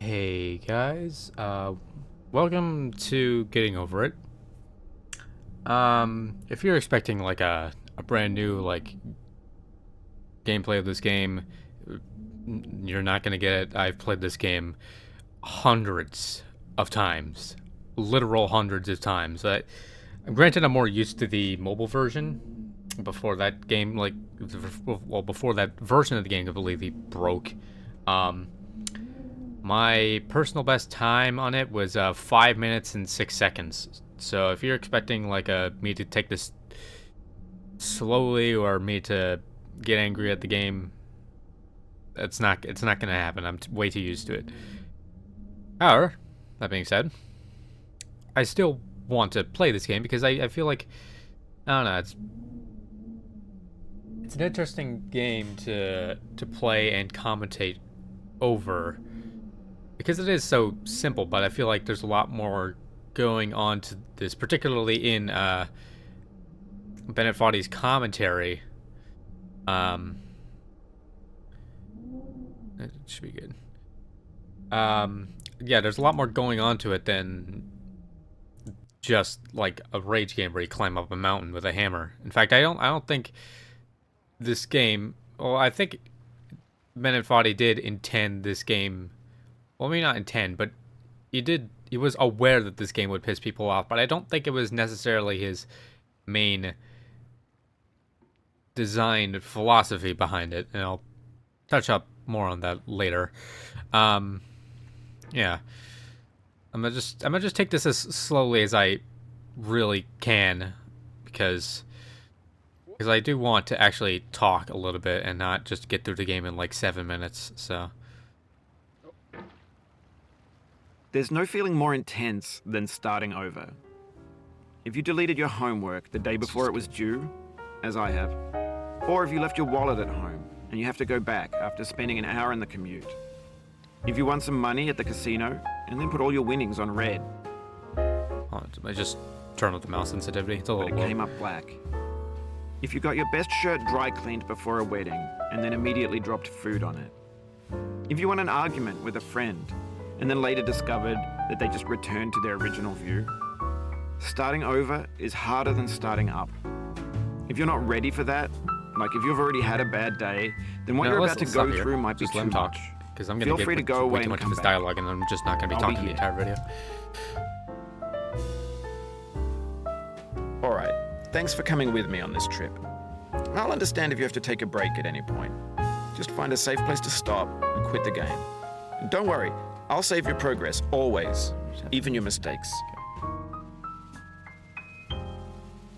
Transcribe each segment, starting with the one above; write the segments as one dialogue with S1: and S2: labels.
S1: Hey guys, welcome to Getting Over It. If you're expecting like a brand new like gameplay of this game, you're not gonna get it. I've played this game hundreds of times, literal hundreds of times. Granted, I'm more used to the mobile version. Before that game, before that version of the game completely broke. Um, My personal best time on it was 5 minutes and 6 seconds. So if you're expecting me to take this slowly or me to get angry at the game, it's not gonna happen. I'm way too used to it. However, that being said, I still want to play this game because I feel like I don't know, it's an interesting game to play and commentate over. Because it is so simple, but I feel like there's a lot more going on to this, particularly in Bennett Foddy's commentary. It should be good. Yeah, there's a lot more going on to it than just like a rage game where you climb up a mountain with a hammer. In fact, I don't think this game. Well, I think Bennett Foddy did intend this game. Well, maybe not intend, but he was aware that this game would piss people off, but I don't think it was necessarily his main design philosophy behind it, and I'll touch up more on that later. Yeah. I'm gonna just take this as slowly as I really can because I do want to actually talk a little bit and not just get through the game in like 7 minutes, so
S2: There's no feeling more intense than starting over. If you deleted your homework the day before it was due, as I have, or if you left your wallet at home and you have to go back after spending an hour in the commute. If you won some money at the casino and then put all your winnings on red.
S1: I just turn up the mouse sensitivity. It's a
S2: But
S1: little
S2: it
S1: low.
S2: came up black. If you got your best shirt dry cleaned before a wedding and then immediately dropped food on it. If you won an argument with a friend and then later discovered that they just returned to their original view. Starting over is harder than starting up. If you're not ready for that, like if you've already had a bad day, then what you're about to go through might be too much.
S1: Because I'm gonna
S2: Feel
S1: get
S2: free to go away
S1: way too
S2: and
S1: much of
S2: come
S1: his
S2: back.
S1: dialogue, and I'm just not gonna be
S2: I'll be
S1: talking the
S2: here.
S1: entire video.
S2: Alright, thanks for coming with me on this trip. I'll understand if you have to take a break at any point. Just find a safe place to stop and quit the game. And don't worry, I'll save your progress, always, even your mistakes.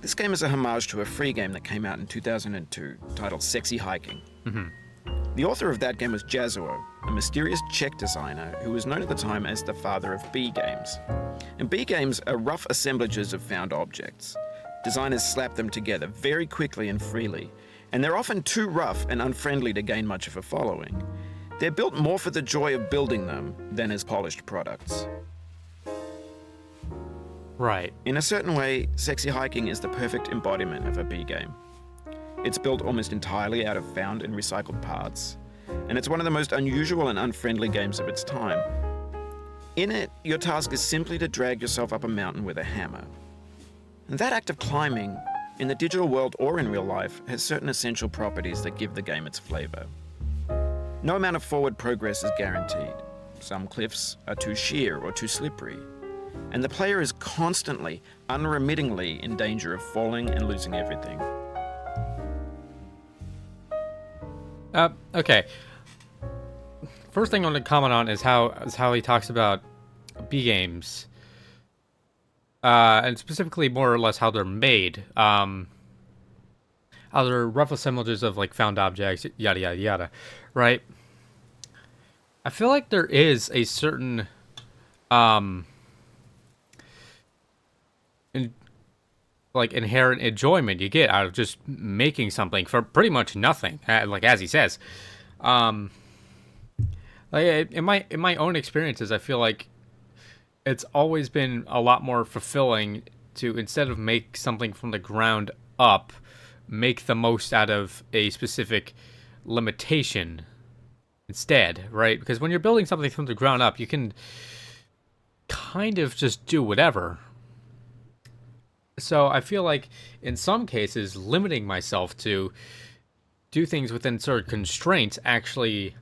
S2: This game is a homage to a free game that came out in 2002, titled Sexy Hiking. The author of that game was Jazuo, a mysterious Czech designer who was known at the time as the father of B games. And B games are rough assemblages of found objects. Designers slap them together very quickly and freely, and they're often too rough and unfriendly to gain much of a following. They're built more for the joy of building them than as polished products.
S1: Right.
S2: In a certain way, Sexy Hiking is the perfect embodiment of a B game. It's built almost entirely out of found and recycled parts, and it's one of the most unusual and unfriendly games of its time. In it, your task is simply to drag yourself up a mountain with a hammer. And that act of climbing, in the digital world or in real life, has certain essential properties that give the game its flavor. No amount of forward progress is guaranteed. Some cliffs are too sheer or too slippery, and the player is constantly, unremittingly in danger of falling and losing everything.
S1: Okay. First thing I want to comment on is how he talks about B games, and specifically more or less how they're made. How they're rough assemblages of like found objects, yada yada yada, right? I feel like there is a certain inherent enjoyment you get out of just making something for pretty much nothing, like as he says. In my own experiences, I feel like it's always been a lot more fulfilling to, instead of make something from the ground up, make the most out of a specific limitation instead, right? Because when you're building something from the ground up, you can kind of just do whatever. So I feel like in some cases, limiting myself to do things within certain constraints actually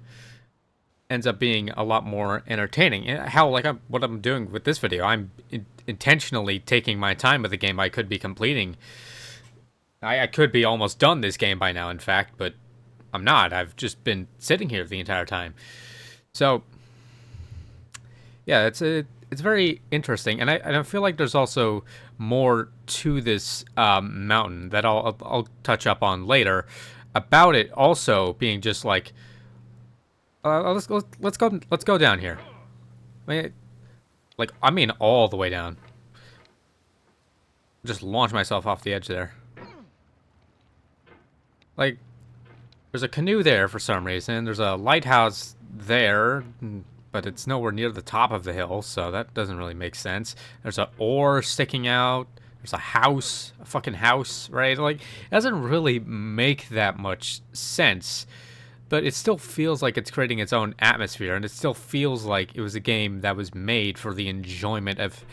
S1: ends up being a lot more entertaining. How, like, what I'm doing with this video, I'm intentionally taking my time with the game I could be completing. I could be almost done this game by now, in fact, but I'm not. I've just been sitting here the entire time. So, yeah, it's very interesting, and I feel like there's also more to this mountain that I'll touch up on later about it also being just like let's go down here. I mean all the way down. Just launch myself off the edge there. Like, there's a canoe there for some reason. There's a lighthouse there, but it's nowhere near the top of the hill, so that doesn't really make sense. There's an oar sticking out. There's a house, a fucking house, right? Like, it doesn't really make that much sense, but it still feels like it's creating its own atmosphere, and it still feels like it was a game that was made for the enjoyment of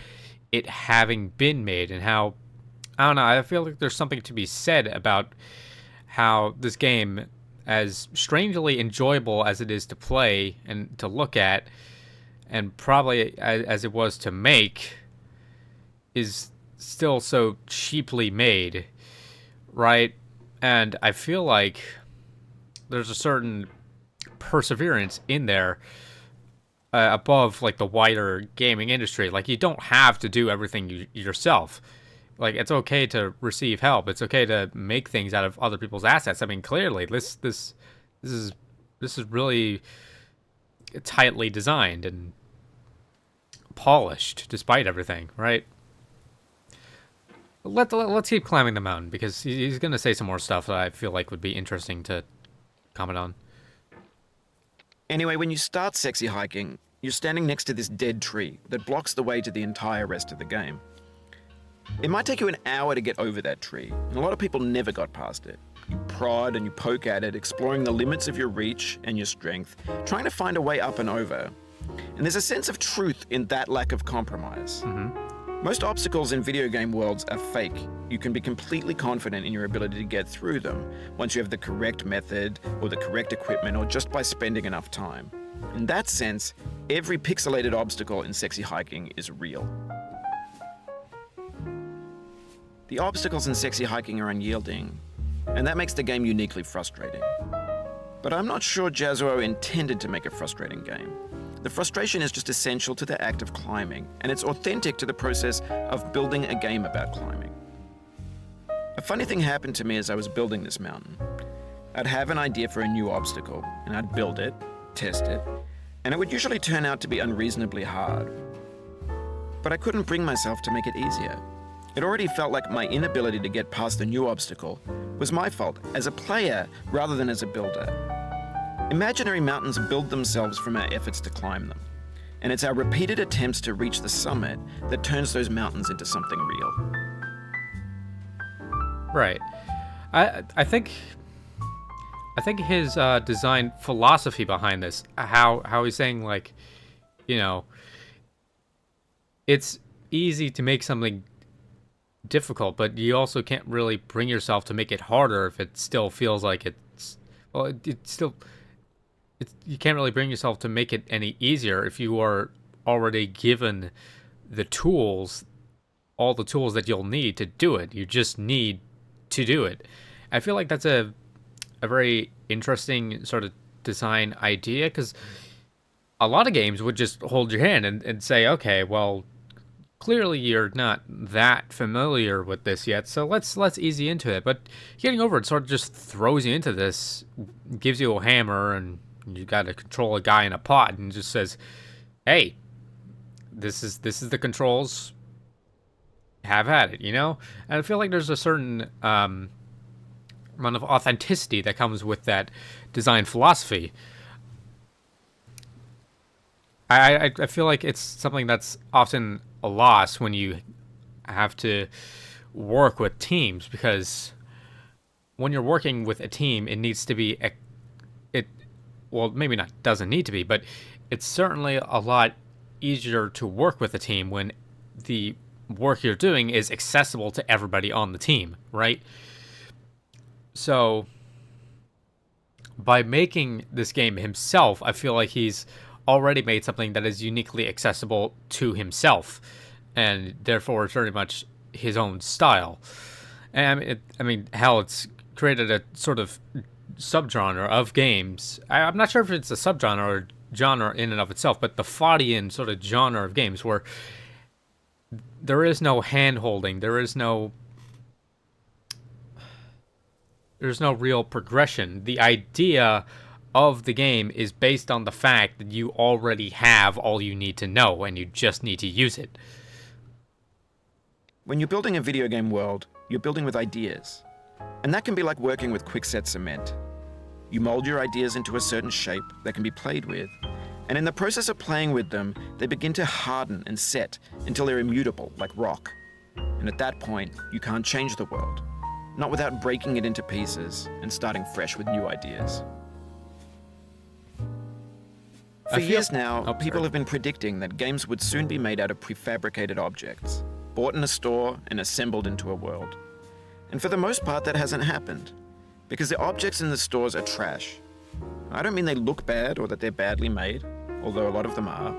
S1: it having been made, and how, I don't know, I feel like there's something to be said about how this game, as strangely enjoyable as it is to play and to look at, and probably as it was to make, is still so cheaply made, right? And I feel like there's a certain perseverance in there above, like, the wider gaming industry. Like, you don't have to do everything yourself. Like, it's okay to receive help. It's okay to make things out of other people's assets. I mean, clearly, this is really tightly designed and polished, despite everything, right? Let's keep climbing the mountain, because he's gonna say some more stuff that I feel like would be interesting to comment on.
S2: Anyway, when you start sexy hiking, you're standing next to this dead tree that blocks the way to the entire rest of the game. It might take you an hour to get over that tree, and a lot of people never got past it. You prod and you poke at it, exploring the limits of your reach and your strength, trying to find a way up and over. And there's a sense of truth in that lack of compromise. Most obstacles in video game worlds are fake. You can be completely confident in your ability to get through them once you have the correct method or the correct equipment, or just by spending enough time. In that sense, every pixelated obstacle in sexy hiking is real. The obstacles in sexy hiking are unyielding, and that makes the game uniquely frustrating. But I'm not sure Jazzuo intended to make a frustrating game. The frustration is just essential to the act of climbing, and it's authentic to the process of building a game about climbing. A funny thing happened to me as I was building this mountain. I'd have an idea for a new obstacle, and I'd build it, test it, and it would usually turn out to be unreasonably hard. But I couldn't bring myself to make it easier. It already felt like my inability to get past the new obstacle was my fault as a player rather than as a builder. Imaginary mountains build themselves from our efforts to climb them, and it's our repeated attempts to reach the summit that turns those mountains into something real.
S1: Right. I think his design philosophy behind this, how he's saying, like, you know, it's easy to make something difficult, but you also can't really bring yourself to make it harder if it still feels like it's, well, you can't really bring yourself to make it any easier if you are already given the tools, all the tools that you'll need to do it. You just need to do it. I feel like that's a very interesting sort of design idea, because a lot of games would just hold your hand and say, okay, well, clearly you're not that familiar with this yet, so let's ease you into it. But getting over it sort of just throws you into this, gives you a hammer, and you got to control a guy in a pot, and just says, hey, this is the controls, have at it, you know? And I feel like there's a certain amount of authenticity that comes with that design philosophy. I feel like it's something that's often a loss when you have to work with teams, because when you're working with a team, it needs to be well, maybe not doesn't need to be, but it's certainly a lot easier to work with a team when the work you're doing is accessible to everybody on the team, right? So by making this game himself, I feel like he's already made something that is uniquely accessible to himself, and therefore it's very much his own style. And I mean, hell, it's created a sort of subgenre of games. I'm not sure if it's a subgenre or genre in and of itself, but the Foddian sort of genre of games where there is no hand-holding, there's no real progression. The idea of the game is based on the fact that you already have all you need to know and you just need to use it.
S2: When you're building a video game world, you're building with ideas. And that can be like working with quickset cement. You mold your ideas into a certain shape that can be played with, and in the process of playing with them, they begin to harden and set until they're immutable, like rock. And at that point, you can't change the world, not without breaking it into pieces and starting fresh with new ideas. For years now, people have been predicting that games would soon be made out of prefabricated objects, bought in a store and assembled into a world. And for the most part, that hasn't happened, because the objects in the stores are trash. I don't mean they look bad or that they're badly made, although a lot of them are.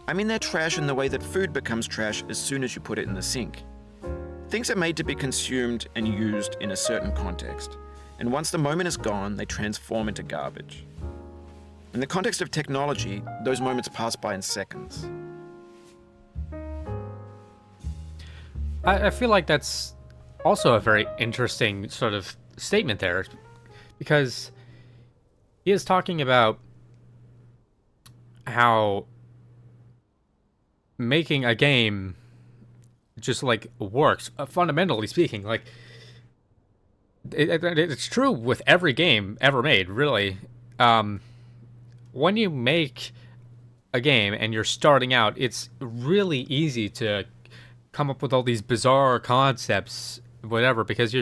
S2: I mean they're trash in the way that food becomes trash as soon as you put it in the sink. Things are made to be consumed and used in a certain context, and once the moment is gone, they transform into garbage. In the context of technology, those moments pass by in seconds.
S1: I feel like that's also a very interesting sort of statement there, because he is talking about how making a game just like works, fundamentally speaking. Like it's true with every game ever made, really. When you make a game and you're starting out, it's really easy to come up with all these bizarre concepts, whatever, because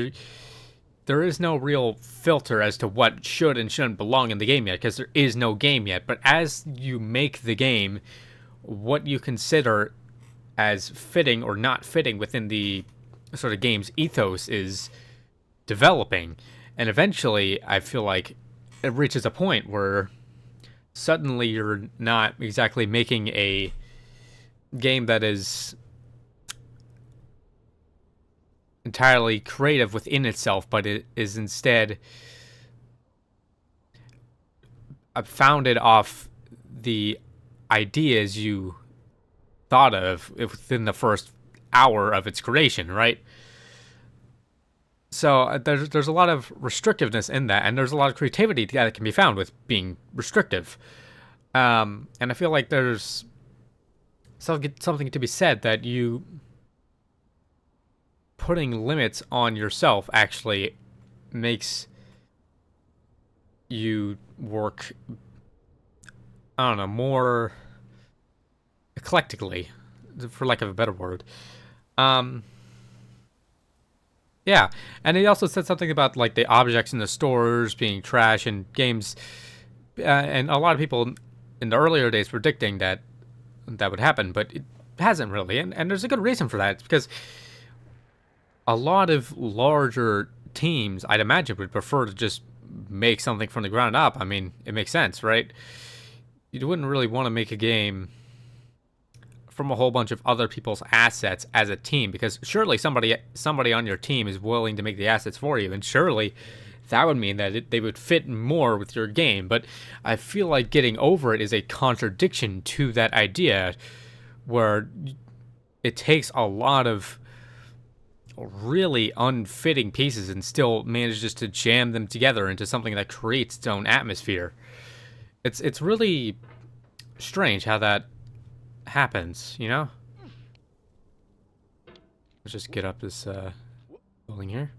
S1: there is no real filter as to what should and shouldn't belong in the game yet, because there is no game yet. But as you make the game, what you consider as fitting or not fitting within the sort of game's ethos is developing. And eventually, I feel like it reaches a point where suddenly you're not exactly making a game that is entirely creative within itself, but it is instead founded off the ideas you thought of within the first hour of its creation, right? So there's a lot of restrictiveness in that, and there's a lot of creativity that can be found with being restrictive. And I feel like there's something to be said that you putting limits on yourself actually makes you work, I don't know, more eclectically, for lack of a better word. Yeah, and he also said something about like the objects in the stores being trash and games, and a lot of people in the earlier days predicting that would happen, but it hasn't really, and there's a good reason for that. It's because a lot of larger teams, I'd imagine, would prefer to just make something from the ground up. I mean, it makes sense, right? You wouldn't really want to make a game from a whole bunch of other people's assets as a team, because surely somebody on your team is willing to make the assets for you, and surely that would mean that they would fit more with your game. But I feel like getting over it is a contradiction to that idea, where it takes a lot of really unfitting pieces and still manages to jam them together into something that creates its own atmosphere. It's really strange how that happens, you know? Let's just get up this building here.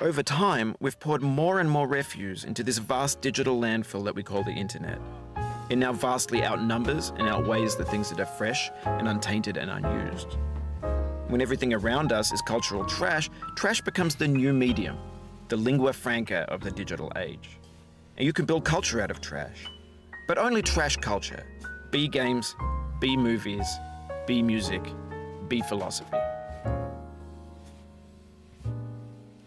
S2: Over time, we've poured more and more refuse into this vast digital landfill that we call the internet. It now vastly outnumbers and outweighs the things that are fresh and untainted and unused. When everything around us is cultural trash, trash becomes the new medium, the lingua franca of the digital age. And you can build culture out of trash. But only trash culture. B games, B movies, B music, B philosophy.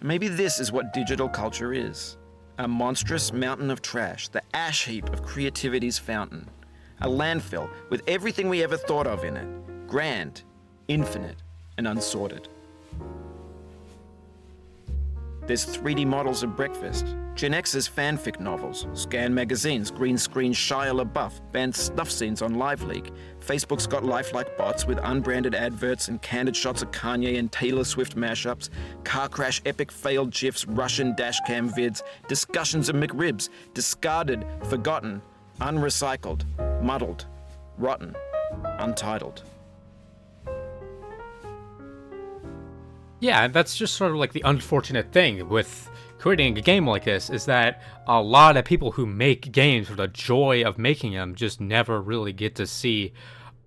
S2: Maybe this is what digital culture is. A monstrous mountain of trash, the ash heap of creativity's fountain. A landfill with everything we ever thought of in it. Grand, infinite, and unsorted. There's 3D models of breakfast, Gen X's fanfic novels, scan magazines, green screen Shia LaBeouf, banned snuff scenes on LiveLeak. Facebook's got lifelike bots with unbranded adverts and candid shots of Kanye and Taylor Swift mashups, car crash epic failed GIFs, Russian dashcam vids, discussions of McRibs, discarded, forgotten, unrecycled, muddled, rotten, untitled.
S1: Yeah, that's just sort of like the unfortunate thing with creating a game like this, is that a lot of people who make games for the joy of making them just never really get to see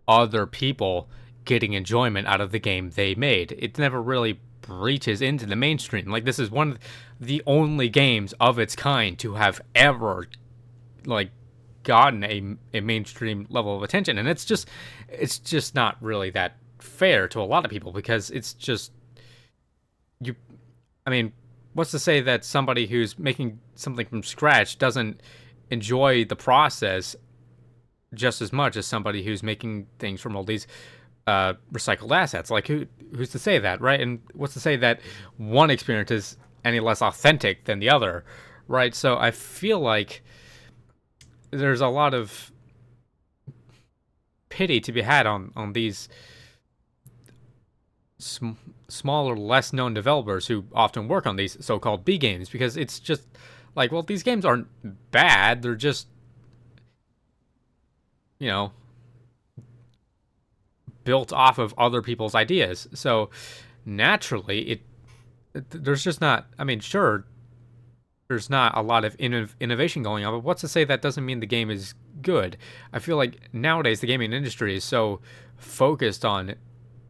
S1: other people getting enjoyment out of the game they made. It never really breaches into the mainstream. Like, this is one of the only games of its kind to have ever, like, gotten a mainstream level of attention, and it's just not really that fair to a lot of people, because it's just, I mean, what's to say that somebody who's making something from scratch doesn't enjoy the process just as much as somebody who's making things from all these recycled assets? Like, who's to say that, right? And what's to say that one experience is any less authentic than the other, right? So I feel like there's a lot of pity to be had on these smaller, less known developers who often work on these so-called B games, because it's just like, well, these games aren't bad, they're just, you know, built off of other people's ideas. So naturally there's just not, I mean, sure, there's not a lot of innovation going on, but what's to say that doesn't mean the game is good? I feel like nowadays the gaming industry is so focused on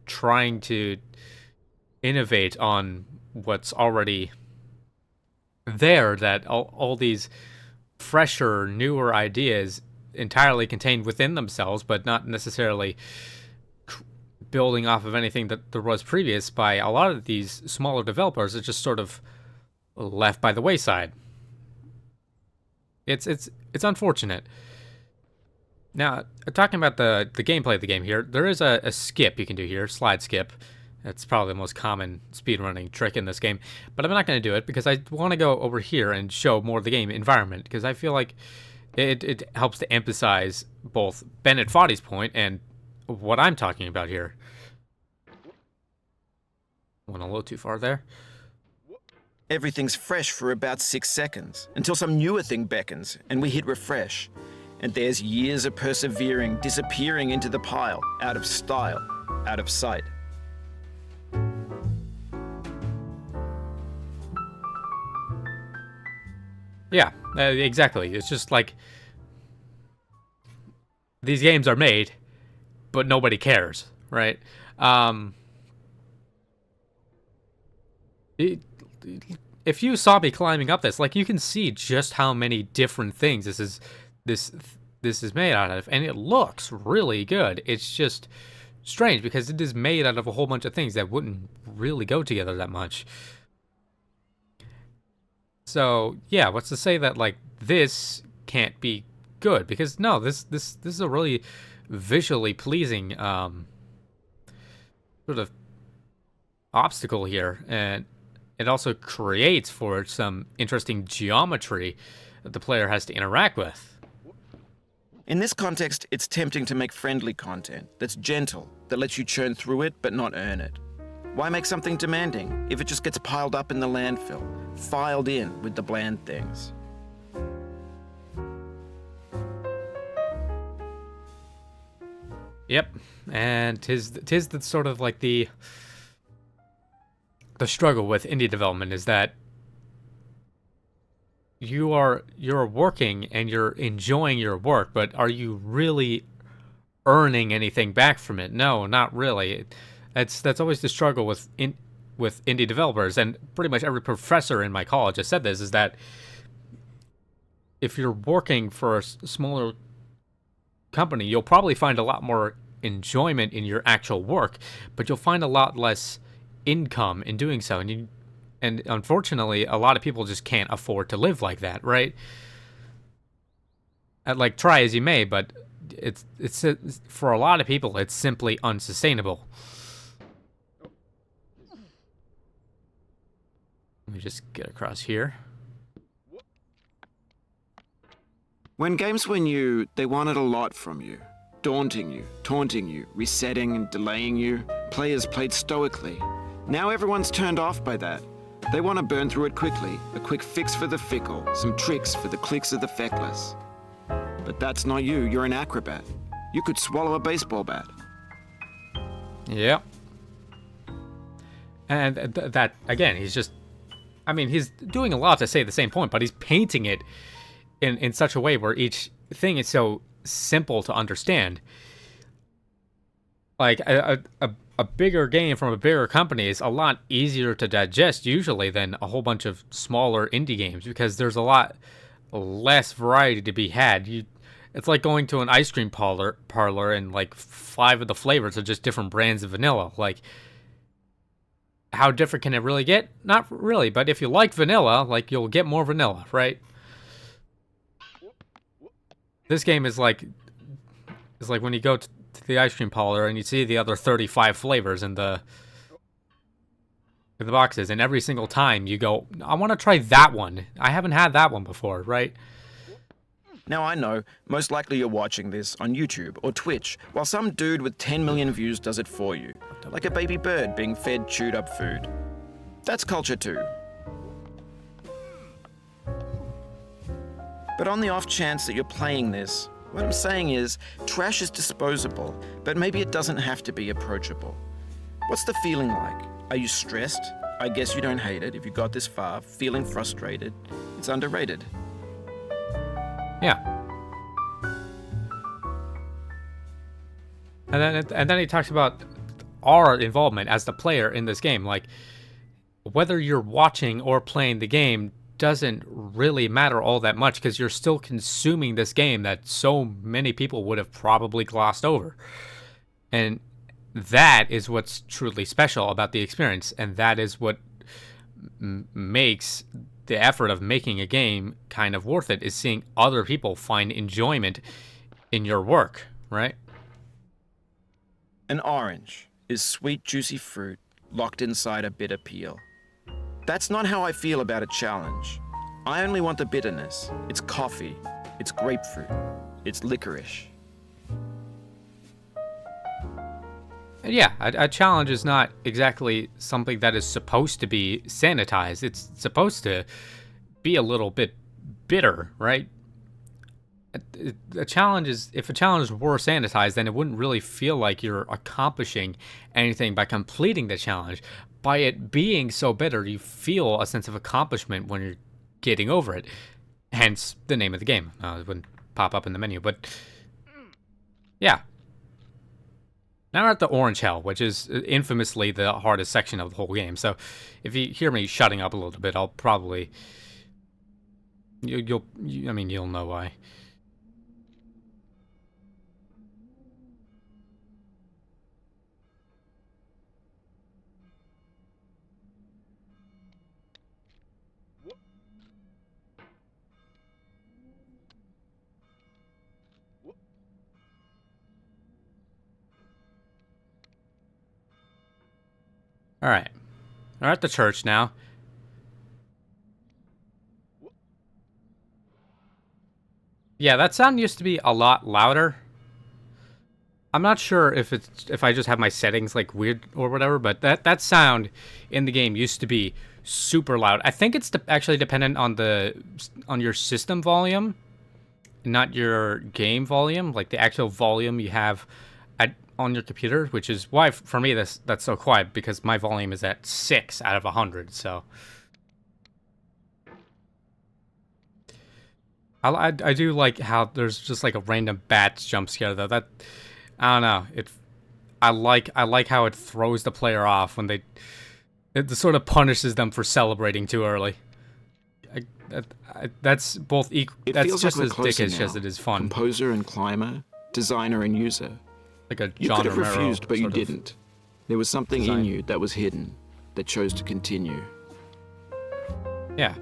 S1: trying to innovate on what's already there that all these fresher, newer ideas entirely contained within themselves, but not necessarily building off of anything that there was previous by a lot of these smaller developers, are just sort of left by the wayside. It's unfortunate. Now, talking about the gameplay of the game here, there is a skip you can do here, slide skip. That's probably the most common speedrunning trick in this game, but I'm not going to do it because I want to go over here and show more of the game environment, because I feel like it helps to emphasize both Bennett Foddy's point and what I'm talking about here. Went a little too far there.
S2: Everything's fresh for about 6 seconds, until some newer thing beckons, and we hit refresh. And there's years of persevering disappearing into the pile, out of style, out of sight.
S1: Yeah, exactly. It's just like, these games are made, but nobody cares, right? If you saw me climbing up this, like, you can see just how many different things this is made out of, and it looks really good. It's just strange because it is made out of a whole bunch of things that wouldn't really go together that much. So yeah, what's to say that, like, this can't be good? Because no, this is a really visually pleasing sort of obstacle here, and it also creates for it some interesting geometry that the player has to interact with.
S2: In this context, it's tempting to make friendly content that's gentle, that lets you churn through it but not earn it. Why make something demanding if it just gets piled up in the landfill, filed in with the bland things?
S1: Yep, and tis the sort of like the struggle with indie development, is that you're working and you're enjoying your work, but are you really earning anything back from it? No, not really. That's always the struggle with with indie developers, and pretty much every professor in my college has said this, is that if you're working for a smaller company, you'll probably find a lot more enjoyment in your actual work, but you'll find a lot less income in doing so. And unfortunately, a lot of people just can't afford to live like that, right? Like, try as you may, but it's for a lot of people, it's simply unsustainable. Let me just get across here.
S2: When games were new, they wanted a lot from you. Daunting you, taunting you, resetting and delaying you. Players played stoically. Now everyone's turned off by that. They want to burn through it quickly. A quick fix for the fickle, some tricks for the clicks of the feckless. But that's not you, you're an acrobat. You could swallow a baseball bat.
S1: Yep. And that, again, he's just... I mean, he's doing a lot to say the same point, but he's painting it in such a way where each thing is so simple to understand. Like, a bigger game from a bigger company is a lot easier to digest, usually, than a whole bunch of smaller indie games, because there's a lot less variety to be had. It's like going to an ice cream parlor and, like, 5 of the flavors are just different brands of vanilla. Like, how different can it really get? Not really, but if you like vanilla, like, you'll get more vanilla, right? This game is like when you go to the ice cream parlor and you see the other 35 flavors in the boxes, and every single time you go, I want to try that one. I haven't had that one before, right?
S2: Now I know, most likely you're watching this on YouTube or Twitch, while some dude with 10 million views does it for you. Like a baby bird being fed chewed up food. That's culture too. But on the off chance that you're playing this, what I'm saying is, trash is disposable, but maybe it doesn't have to be approachable. What's the feeling like? Are you stressed? I guess you don't hate it if you got this far, feeling frustrated. It's underrated.
S1: Yeah. And then he talks about our involvement as the player in this game. Like, whether you're watching or playing the game doesn't really matter all that much, because you're still consuming this game that so many people would have probably glossed over. And that is what's truly special about the experience, and that is what makes the effort of making a game kind of worth it, is seeing other people find enjoyment in your work, right?
S2: An orange is sweet, juicy fruit locked inside a bitter peel. That's not how I feel about a challenge. I only want the bitterness. It's coffee, it's grapefruit, it's licorice.
S1: And yeah, a challenge is not exactly something that is supposed to be sanitized. It's supposed to be a little bit bitter, right? A challenge is, if a challenge were sanitized, then it wouldn't really feel like you're accomplishing anything by completing the challenge. By it being so bitter, you feel a sense of accomplishment when you're getting over it. Hence the name of the game. It wouldn't pop up in the menu, but yeah. Now we're at the orange hell, which is infamously the hardest section of the whole game. So if you hear me shutting up a little bit, I'll probably... You'll know why. All right. We're at the church now. Yeah, that sound used to be a lot louder. I'm not sure if I just have my settings like weird or whatever, but that sound in the game used to be super loud. I think it's actually dependent on your system volume, not your game volume, like the actual volume you have on your computer, which is why for me that's so quiet, because my volume is at 6 out of 100. So I do like how there's just like a random bat jump scare though. That, I don't know, I like how it throws the player off when It sort of punishes them for celebrating too early. That's both equal.
S2: It
S1: That's
S2: feels
S1: just
S2: like we're
S1: as
S2: closer
S1: dickish
S2: now.
S1: as it is fun.
S2: Composer and climber, designer and user.
S1: Like a
S2: You
S1: John
S2: could have
S1: Romero
S2: refused, but you
S1: sort of
S2: didn't. There was something
S1: design.
S2: in you that was hidden, that chose to continue.
S1: Yeah.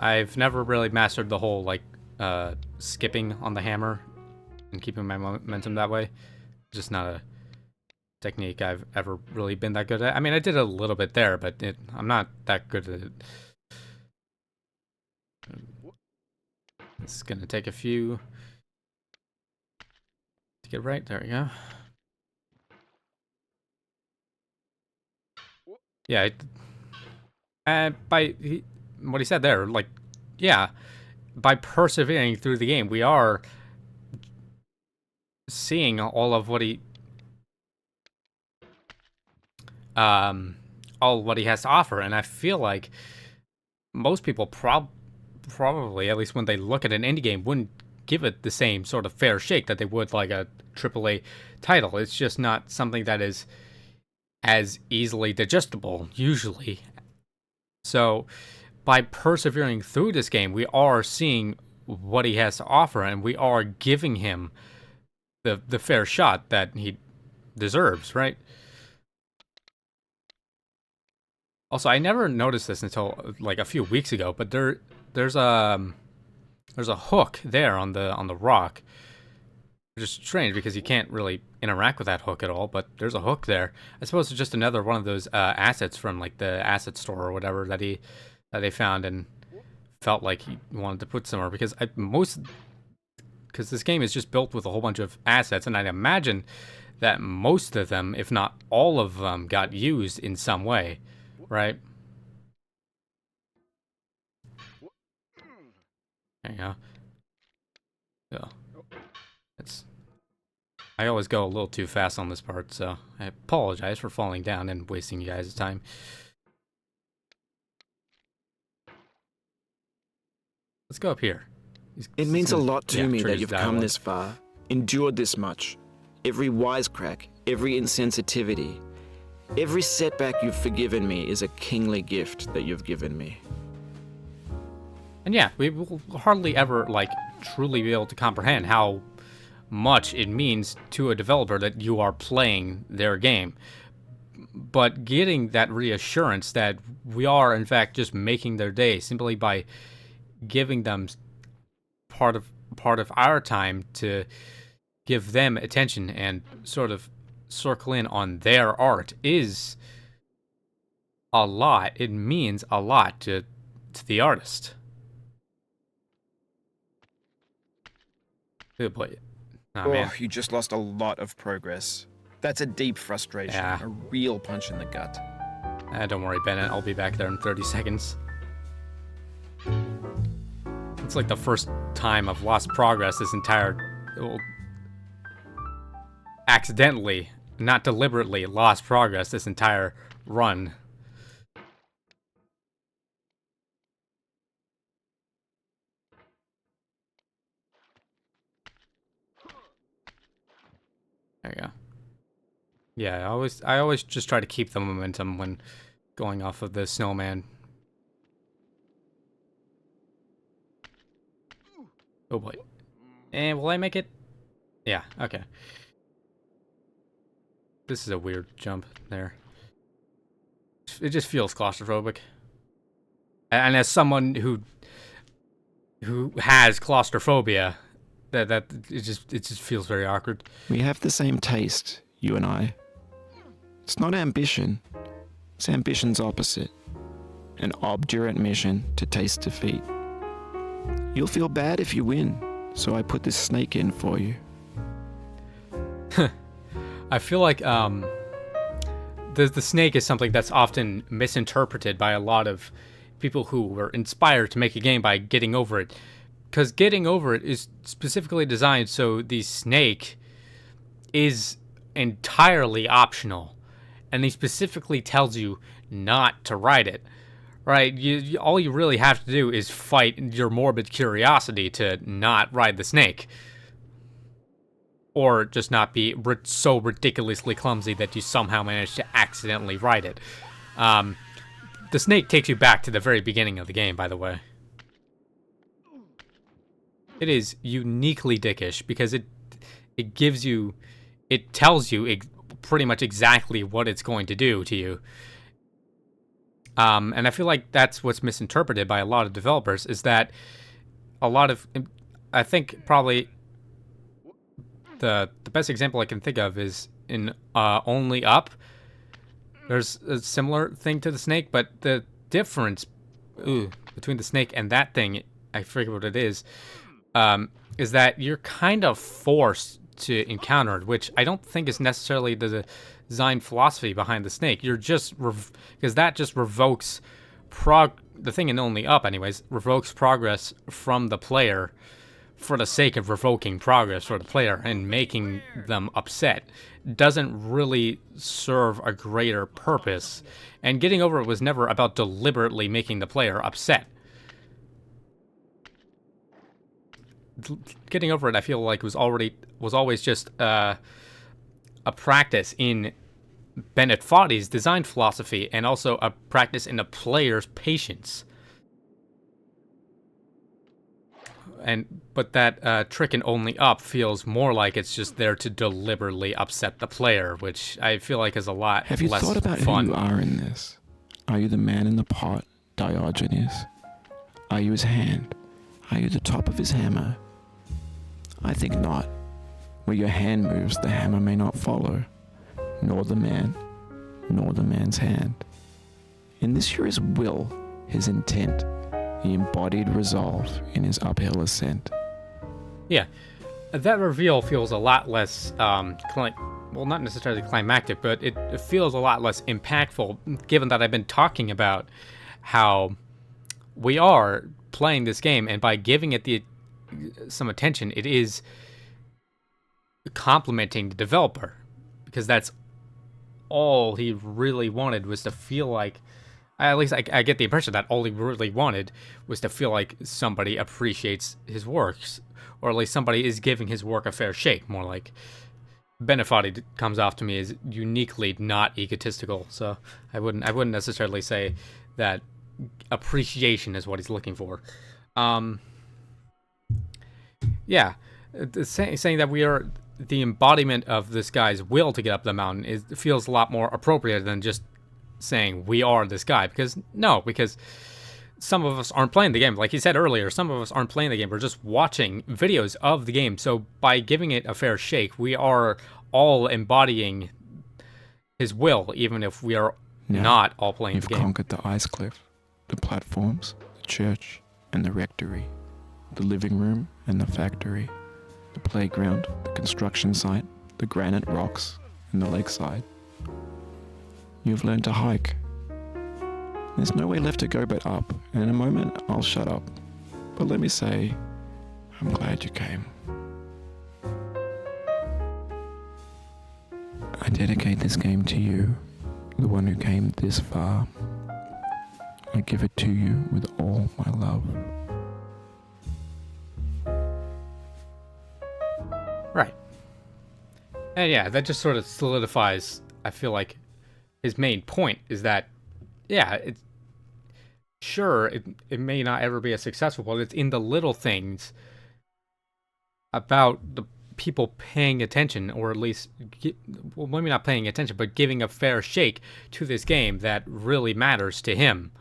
S1: I've never really mastered the whole like skipping on the hammer and keeping my momentum that way. Just not a technique I've ever really been that good at. I mean, I did a little bit there, but I'm not that good at it. It's gonna take a few to get right. There we go. Yeah, what he said there, like, yeah, by persevering through the game, we are seeing all of what he, all what he has to offer, and I feel like most people probably, at least when they look at an indie game, wouldn't give it the same sort of fair shake that they would like a AAA title. It's just not something that is as easily digestible, usually. So, by persevering through this game, we are seeing what he has to offer, and we are giving him the fair shot that he deserves, right? Also, I never noticed this until like a few weeks ago, but there's a hook there on the rock, which is strange because you can't really interact with that hook at all. But there's a hook there. I suppose it's just another one of those assets from like the asset store or whatever that they found and felt like he wanted to put somewhere because this game is just built with a whole bunch of assets, and I'd imagine that most of them, if not all of them, got used in some way, right? There you go. Yeah. I always go a little too fast on this part, so I apologize for falling down and wasting you guys' time. Let's go up here.
S2: It means a lot to me that
S1: triggers
S2: you've
S1: dialogue.
S2: come this far, endured this much. Every wisecrack, every insensitivity, every setback you've forgiven me is a kingly gift that you've given me.
S1: And yeah, we will hardly ever, like, truly be able to comprehend how much it means to a developer that you are playing their game. But getting that reassurance that we are, in fact, just making their day simply by giving them part of our time to give them attention and sort of circle in on their art is a lot. It means a lot to the artist. Good boy. Oh, man.
S2: You just lost a lot of progress. That's a deep frustration,
S1: Yeah.
S2: a real punch in the gut.
S1: Don't worry, Bennett. I'll be back there in 30 seconds. It's like the first time I've lost progress this entire... Well, accidentally, not deliberately, lost progress this entire run. There you go. Yeah, I always just try to keep the momentum when going off of the snowman. Oh boy. And will I make it? Yeah, okay. This is a weird jump there. It just feels claustrophobic. And as someone who has claustrophobia, that it just feels very awkward.
S2: We have the same taste, you and I. It's not ambition. It's ambition's opposite. An obdurate mission to taste defeat. You'll feel bad if you win, so I put this snake in for you.
S1: I feel like the snake is something that's often misinterpreted by a lot of people who were inspired to make a game by getting over it. Because getting over it is specifically designed so the snake is entirely optional. And he specifically tells you not to ride it. Right? All you really have to do is fight your morbid curiosity to not ride the snake. or just not be so ridiculously clumsy that you somehow manage to accidentally ride it. The snake takes you back to the very beginning of the game, by the way. It is uniquely dickish because it tells you pretty much exactly what it's going to do to you. And I feel like that's what's misinterpreted by a lot of developers, is that I think probably the best example I can think of is in Only Up. There's a similar thing to the snake, but the difference between the snake and that thing, I forget what it is that you're kind of forced to encounter it, which I don't think is necessarily the design philosophy behind the snake. You're just because that just revokes the thing in Only Up anyways revokes progress from the player for the sake of revoking progress for the player and making them upset. Doesn't really serve a greater purpose, and getting over it was never about deliberately making the player upset. Getting over it, I feel like was always just a practice in Bennett Foddy's design philosophy, and also a practice in the player's patience. But that trick in Only Up feels more like it's just there to deliberately upset the player, which I feel like is a lot less fun.
S3: Have you thought about who you are in this? Are you the man in the pot, Diogenes? Are you his hand? Are you the top of his hammer? I think not. Where your hand moves, the hammer may not follow, nor the man, nor the man's hand. In this you're his will, his intent, the embodied resolve in his uphill ascent.
S1: Yeah, that reveal feels a lot less, well, not necessarily climactic, but it feels a lot less impactful, given that I've been talking about how we are playing this game, and by giving it some attention, it is complimenting the developer, because that's all he really wanted, was to feel like, at least I get the impression that all he really wanted was to feel like somebody appreciates his works, or at least somebody is giving his work a fair shake. More like Bennett Foddy comes off to me as uniquely not egotistical, so I wouldn't necessarily say that appreciation is what he's looking for. Yeah, saying that we are the embodiment of this guy's will to get up the mountain feels a lot more appropriate than just saying we are this guy, because some of us aren't playing the game. Like he said earlier, some of us aren't playing the game, we're just watching videos of the game. So by giving it a fair shake, we are all embodying his will, even if we are not all playing the game.
S3: You've conquered the ice cliff, the platforms, the church and the rectory, the living room and the factory, the playground, the construction site, the Granite Rocks and the Lakeside. You've learned to hike. There's no way left to go but up, and in a moment I'll shut up. But let me say, I'm glad you came. I dedicate this game to you, the one who came this far. I give it to you with all my love.
S1: Right. And yeah, that just sort of solidifies, I feel like, his main point is that, yeah, it's sure, it may not ever be as successful, but it's in the little things about the people paying attention, or at least, well, maybe not paying attention, but giving a fair shake to this game that really matters to him.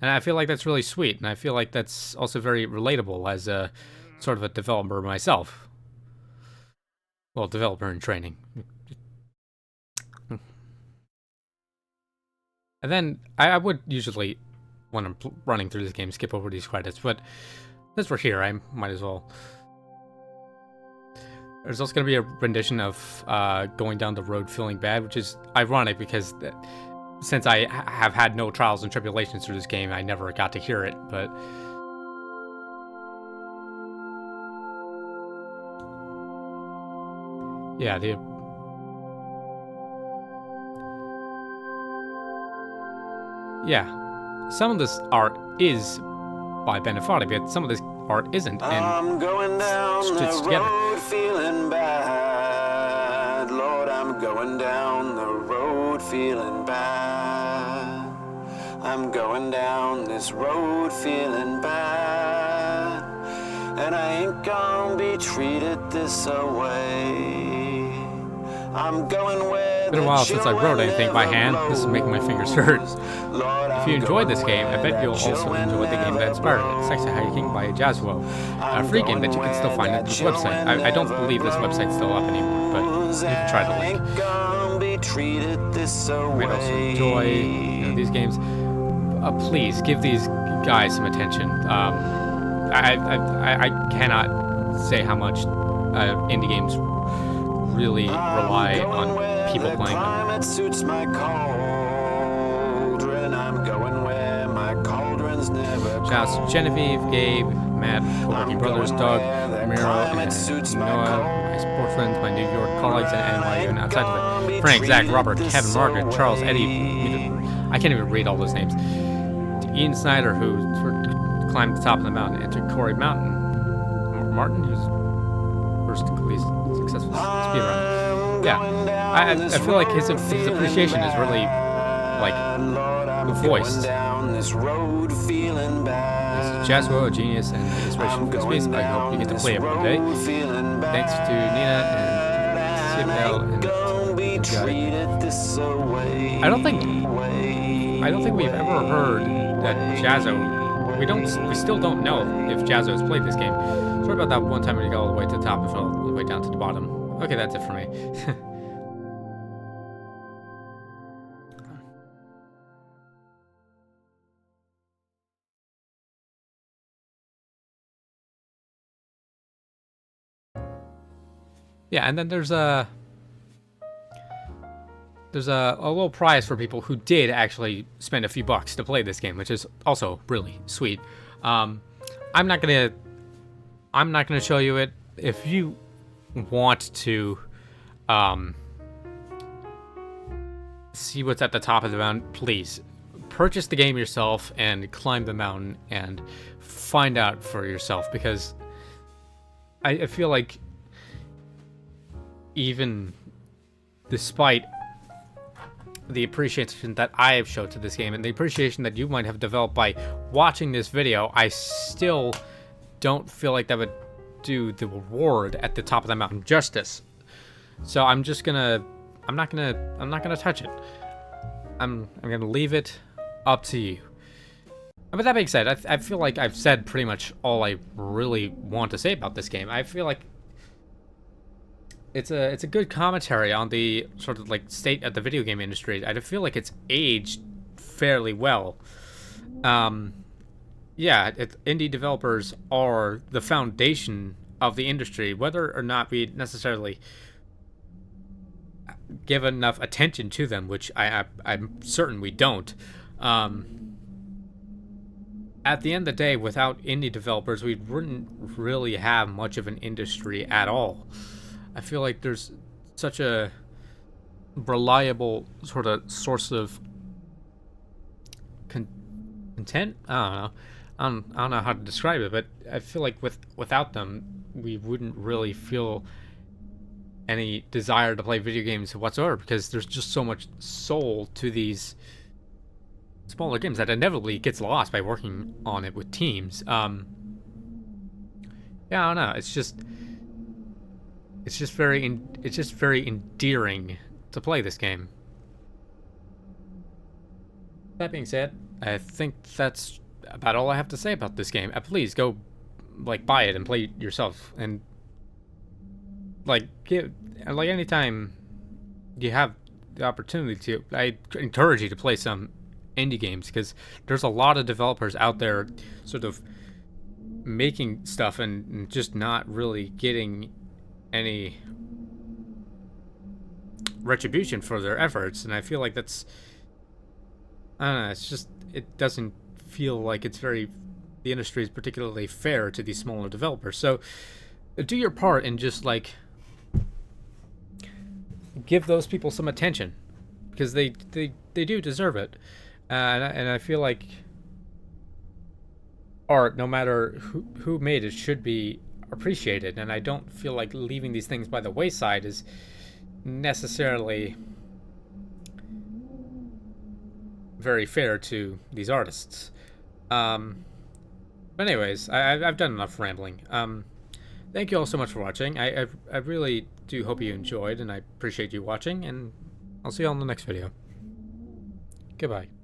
S1: And I feel like that's really sweet, and I feel like that's also very relatable as a sort of a developer myself. Well, developer in training. And then I would usually, when I'm running through this game, skip over these credits, but since we're here, I might as well. There's also going to be a rendition of Going Down the Road Feeling Bad, which is ironic because since I have had no trials and tribulations through this game, I never got to hear it, but yeah, some of this art is by Bennett Foddy, but some of this art isn't, and
S2: I'm going down
S1: stitched
S2: the
S1: together.
S2: road feeling bad. Lord, I'm going down the road feeling bad. I'm going down this road feeling bad. And I ain't gonna be treated this away. I'm going where
S1: It's been a while since I wrote anything by hand. This is making my fingers hurt. If you enjoyed this game, I bet you'll also enjoy the game that inspired it, Sexy Hiking by Jazwo, a free game that you can still find at this website. I don't believe this website's still up anymore, but you can try the link. You might also enjoy these games. Please give these guys some attention. I cannot say how much indie games really rely on people playing them.
S2: It suits my cauldron. I'm going where my cauldron's never
S1: Shouts to Genevieve, Gabe, Matt, co-working brothers, Doug, Miro, and Noah, my sport friends, my New York colleagues at NYU and outside of it, Frank, Zach, Robert, Kevin, Margaret, Charles, Eddie, I can't even read all those names, to Ian Snyder, who climbed the top of the mountain, and to Corey Martin, who's first least successful speedrun. Yeah, I feel like his appreciation is really like voiced. This is Jazwo, a genius, and the inspiration for space. I hope you get to play it one day. Thanks to Nina and CML and I don't think we've ever heard that Jazzo. We still don't know if Jazzo has played this game. Sorry about that one time when he got all the way to the top and fell all the way down to the bottom. Okay, that's it for me. Yeah, and then there's a little prize for people who did actually spend a few bucks to play this game, which is also really sweet. I'm not gonna show you it. If you want to see what's at the top of the mountain, please purchase the game yourself and climb the mountain and find out for yourself, because I feel like even despite the appreciation that I have showed to this game and the appreciation that you might have developed by watching this video, I still don't feel like that would do the reward at the top of the mountain justice. So I'm not gonna touch it. I'm gonna leave it up to you. But that being said, I feel like I've said pretty much all I really want to say about this game. I feel like it's a good commentary on the sort of like state of the video game industry. I feel like it's aged fairly well. Yeah, indie developers are the foundation of the industry, whether or not we necessarily give enough attention to them, which I'm certain we don't. At the end of the day, without indie developers, we wouldn't really have much of an industry at all. I feel like there's such a reliable sort of source of content. I don't know how to describe it, but I feel like without them, we wouldn't really feel any desire to play video games whatsoever, because there's just so much soul to these smaller games that inevitably gets lost by working on it with teams. Yeah, I don't know. It's just very endearing to play this game. That being said, I think that's about all I have to say about this game. Please go buy it and play it yourself, and anytime you have the opportunity to, I encourage you to play some indie games, because there's a lot of developers out there sort of making stuff and just not really getting any retribution for their efforts. And I feel like that's, I don't know, it's just, it doesn't feel like the industry is particularly fair to these smaller developers. So do your part and just give those people some attention, because they do deserve it. And I feel like art, no matter who made it, should be appreciated, and I don't feel like leaving these things by the wayside is necessarily very fair to these artists. But anyways, I've done enough rambling. Thank you all so much for watching. I really do hope you enjoyed, and I appreciate you watching, and I'll see you all in the next video. Goodbye.